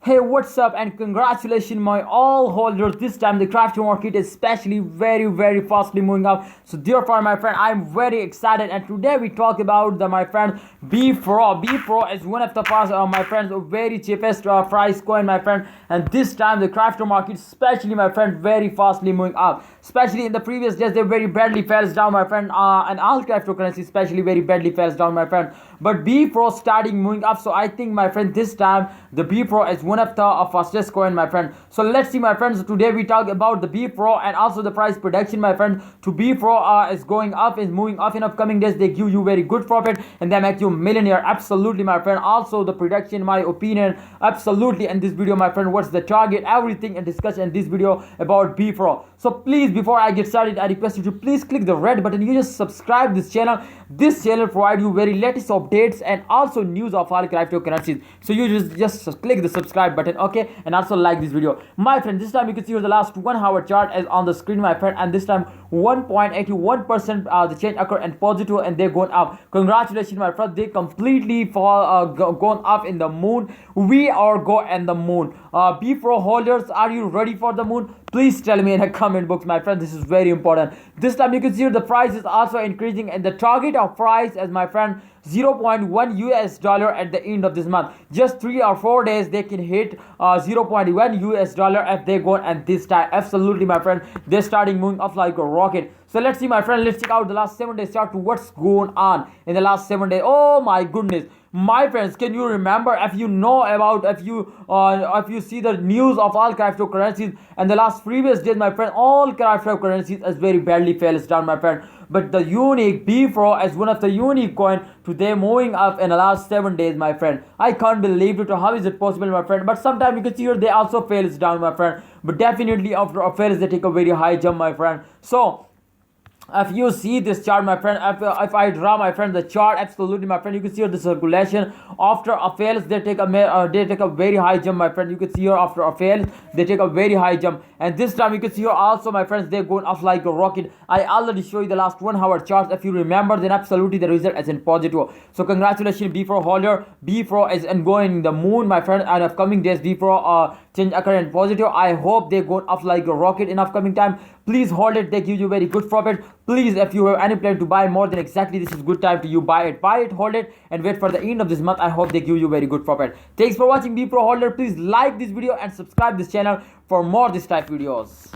Hey, what's up? And congratulations, my all holders. This time the crypto market is especially very fastly moving up. So therefore, my friend, I'm very excited. And today we talk about my friend Bepro. Bepro is one of the fast, my friends, very cheapest price coin, my friend. And this time the crypto market, especially my friend, very fastly moving up. Especially in the previous days, they very badly fell down, my friend. And all cryptocurrencies, especially very badly fell down, my friend. But Bepro starting moving up. So I think, my friend, this time the Bepro is one of the fastest coin, my friend. So let's see, my friends. Today we talk about the Bepro and also the price prediction, my friend. To Bepro is going up, is moving up in upcoming days. They give you very good profit and they make you millionaire. Absolutely, my friend. Also the prediction, my opinion, absolutely. In this video, my friend, what's the target, everything and discuss in this video about Bepro. So please, before I get started, I request you to please click the red button. You just subscribe this channel. This channel provide you very latest updates and also news of all cryptocurrencies. So you just click the subscribe button, okay, and also like this video, my friend. This time you can see the last 1 hour chart is on the screen, my friend, and this time 1.81% the change occur and positive, and they're going up. Congratulations, my friend. They completely gone up in the moon. We are go in the moon. Bepro holders, are you ready for the moon? Please tell me in the comment box, my friend. This is very important. This time you can see the price is also increasing, and the target of price as my friend 0.1 US dollar at the end of this month. Just 3 or 4 days they can hit 0.1 US dollar if they go, and this time absolutely, my friend, they're starting moving up like a rocket. So let's see, my friend, let's check out the last 7 days chart to what's going on in the last 7 days. Oh my goodness, my friends, can you remember, if you know about, if you see the news of all cryptocurrencies and the last previous days, my friend, all cryptocurrencies is very badly falls down, my friend. But the unique Bepro is one of the unique coin today moving up in the last 7 days, my friend. I can't believe it. How is it possible, my friend? But sometimes you can see here they also fails down, my friend. But definitely after a fails they take a very high jump, my friend. So if you see this chart, my friend, if I draw, my friend, the chart, absolutely, my friend, you can see here the circulation after a fails they take a very high jump, my friend. You can see here after a fail they take a very high jump, and this time you can see here also, my friends, they're going up like a rocket. I already show you the last 1 hour charts. If you remember, then absolutely the result is in positive. So congratulations, Bepro holder. Bepro is going the moon, my friend, and upcoming days Bepro change occur in positive. I hope they go up like a rocket in upcoming time. Please hold it, they give you very good profit. Please, if you have any plan to buy more than exactly, this is good time to you buy it, hold it, and wait for the end of this month. I hope they give you very good profit. Thanks for watching, Bepro holder. Please like this video and subscribe this channel for more this type videos.